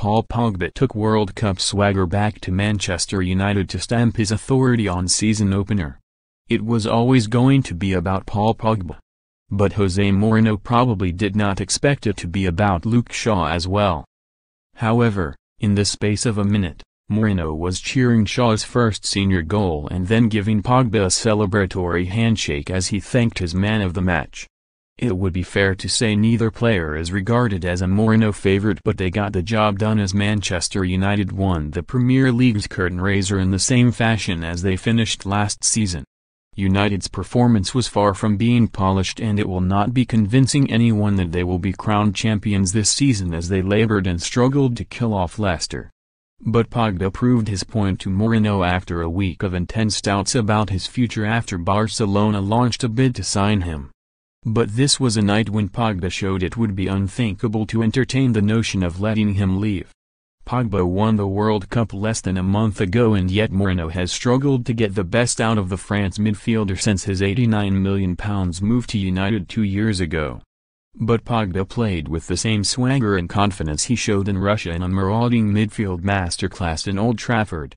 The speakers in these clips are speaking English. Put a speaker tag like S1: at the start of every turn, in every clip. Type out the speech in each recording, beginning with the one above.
S1: Paul Pogba took World Cup swagger back to Manchester United to stamp his authority on season opener. It was always going to be about Paul Pogba. But Jose Mourinho probably did not expect it to be about Luke Shaw as well. However, in the space of a minute, Mourinho was cheering Shaw's first senior goal and then giving Pogba a celebratory handshake as he thanked his man of the match. It would be fair to say neither player is regarded as a Mourinho favorite, but they got the job done as Manchester United won the Premier League's curtain raiser in the same fashion as they finished last season. United's performance was far from being polished, and it will not be convincing anyone that they will be crowned champions this season as they labored and struggled to kill off Leicester. But Pogba proved his point to Mourinho after a week of intense doubts about his future after Barcelona launched a bid to sign him. But this was a night when Pogba showed it would be unthinkable to entertain the notion of letting him leave. Pogba won the World Cup less than a month ago, and yet Mourinho has struggled to get the best out of the France midfielder since his £89 million move to United 2 years ago. But Pogba played with the same swagger and confidence he showed in Russia in a marauding midfield masterclass in Old Trafford.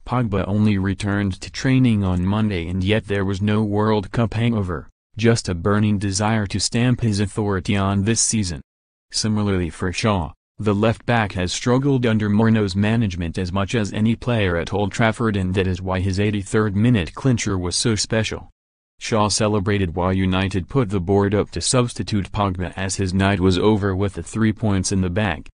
S1: Pogba only returned to training on Monday, and yet there was no World Cup hangover, just a burning desire to stamp his authority on this season. Similarly for Shaw, the left-back has struggled under Mourinho's management as much as any player at Old Trafford, and that is why his 83rd-minute clincher was so special. Shaw celebrated while United put the board up to substitute Pogba as his night was over with the 3 points in the bag.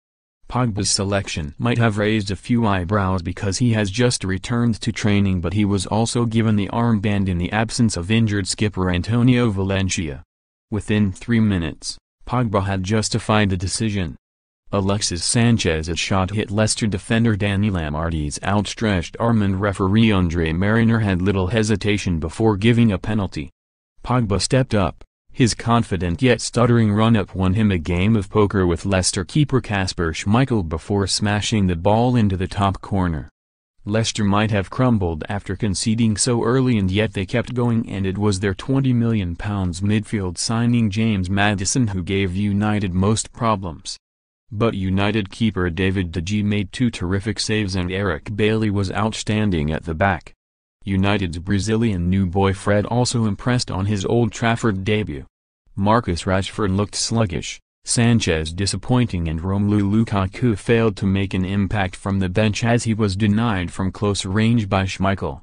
S1: Pogba's selection might have raised a few eyebrows because he has just returned to training, but he was also given the armband in the absence of injured skipper Antonio Valencia. Within 3 minutes, Pogba had justified the decision. Alexis Sanchez's shot hit Leicester defender Danny Lamarty's outstretched arm, and referee Andre Mariner had little hesitation before giving a penalty. Pogba stepped up. His confident yet stuttering run-up won him a game of poker with Leicester keeper Kasper Schmeichel before smashing the ball into the top corner. Leicester might have crumbled after conceding so early, and yet they kept going, and it was their £20 million midfield signing James Maddison who gave United most problems. But United keeper David De Gea made 2 terrific saves, and Eric Bailly was outstanding at the back. United's Brazilian new boy Fred also impressed on his Old Trafford debut. Marcus Rashford looked sluggish, Sanchez disappointing, and Romelu Lukaku failed to make an impact from the bench as he was denied from close range by Schmeichel.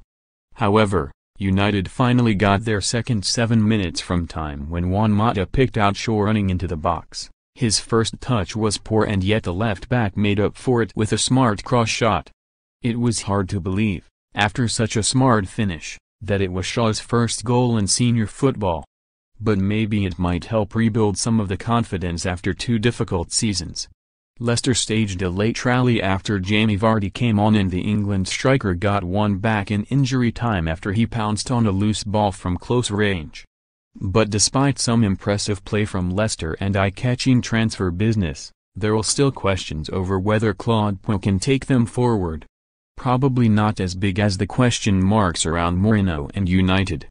S1: However, United finally got their second 7 minutes from time when Juan Mata picked out Shaw running into the box. His first touch was poor, and yet the left-back made up for it with a smart cross shot. It was hard to believe, after such a smart finish, that it was Shaw's first goal in senior football. But maybe it might help rebuild some of the confidence after 2 difficult seasons. Leicester staged a late rally after Jamie Vardy came on, and the England striker got one back in injury time after he pounced on a loose ball from close range. But despite some impressive play from Leicester and eye-catching transfer business, there are still questions over whether Claude Puel can take them forward. Probably not as big as the question marks around Mourinho and United.